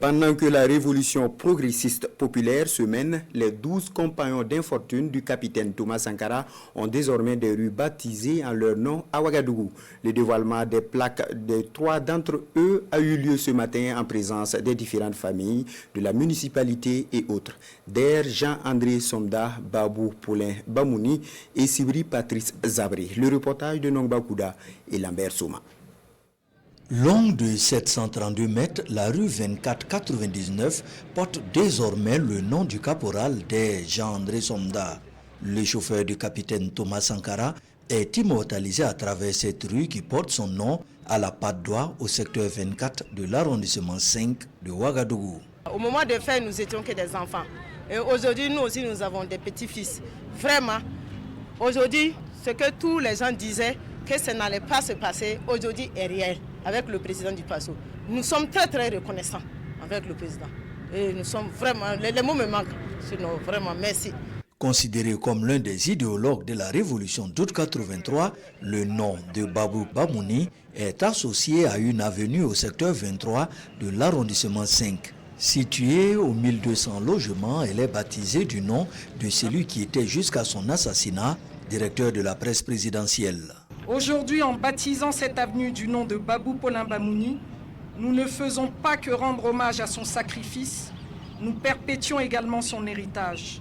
Pendant que la révolution progressiste populaire se mène, les 12 compagnons d'infortune du capitaine Thomas Sankara ont désormais des rues baptisées en leur nom à Ouagadougou. Le dévoilement des plaques de 3 d'entre eux a eu lieu ce matin en présence des différentes familles de la municipalité et autres. Der Jean-André Somda, Babou Paulin Bamouni et Sibri Patrice Zabré. Le reportage de Nongba Kouda et Lambert Souma. Longue de 732 mètres, la rue 2499 porte désormais le nom du caporal des Jean-André Somda. Le chauffeur du capitaine Thomas Sankara est immortalisé à travers cette rue qui porte son nom à la Patte d'Oie au secteur 24 de l'arrondissement 5 de Ouagadougou. Au moment de faire, nous étions que des enfants. Et aujourd'hui, nous aussi, nous avons des petits-fils. Vraiment, aujourd'hui, ce que tous les gens disaient, que ça n'allait pas se passer, aujourd'hui est réel avec le président du PASO. Nous sommes très très reconnaissants avec le président. Et nous sommes vraiment, les mots me manquent, sinon vraiment merci. Considéré comme l'un des idéologues de la révolution d'août 83, le nom de Babou Bamouni est associé à une avenue au secteur 23 de l'arrondissement 5. Située aux 1200 logements, elle est baptisée du nom de celui qui était jusqu'à son assassinat directeur de la presse présidentielle. Aujourd'hui, en baptisant cette avenue du nom de Babou Paulin Bamouni, nous ne faisons pas que rendre hommage à son sacrifice, nous perpétuons également son héritage.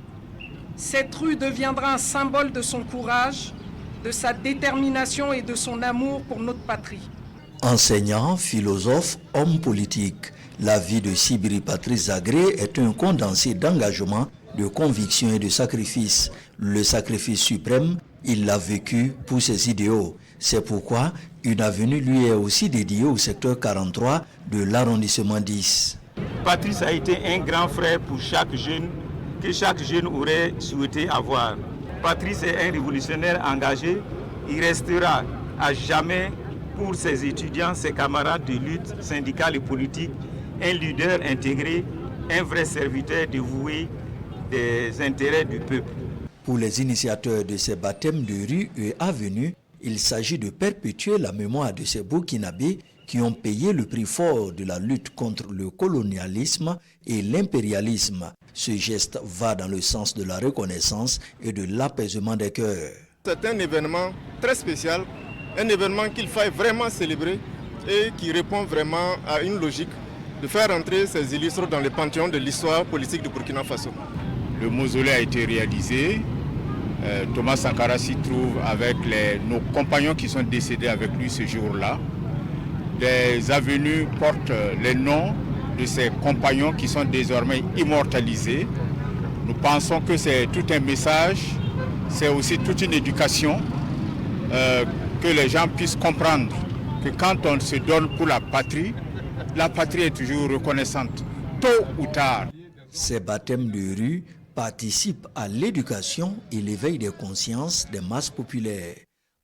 Cette rue deviendra un symbole de son courage, de sa détermination et de son amour pour notre patrie. Enseignant, philosophe, homme politique, la vie de Sibri Patrice Zabré est un condensé d'engagement, de conviction et de sacrifice. Le sacrifice suprême, il l'a vécu pour ses idéaux. C'est pourquoi une avenue lui est aussi dédiée au secteur 43 de l'arrondissement 10. Patrice a été un grand frère pour chaque jeune, que chaque jeune aurait souhaité avoir. Patrice est un révolutionnaire engagé. Il restera à jamais pour ses étudiants, ses camarades de lutte syndicale et politique, un leader intégré, un vrai serviteur dévoué des intérêts du peuple. Pour les initiateurs de ces baptêmes de rue et avenues, il s'agit de perpétuer la mémoire de ces Burkinabés qui ont payé le prix fort de la lutte contre le colonialisme et l'impérialisme. Ce geste va dans le sens de la reconnaissance et de l'apaisement des cœurs. C'est un événement très spécial, un événement qu'il faille vraiment célébrer et qui répond vraiment à une logique de faire entrer ces illustres dans le panthéon de l'histoire politique du Burkina Faso. Le mausolée a été réalisé. Thomas Sankara s'y trouve avec nos compagnons qui sont décédés avec lui ce jour-là. Les avenues portent les noms de ses compagnons qui sont désormais immortalisés. Nous pensons que c'est tout un message, c'est aussi toute une éducation, que les gens puissent comprendre que quand on se donne pour la patrie est toujours reconnaissante, tôt ou tard. Ces baptêmes de rue participent à l'éducation et l'éveil des consciences des masses populaires.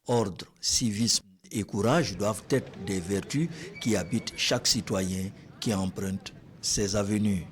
Ordre, civisme et courage doivent être des vertus qui habitent chaque citoyen qui emprunte ces avenues.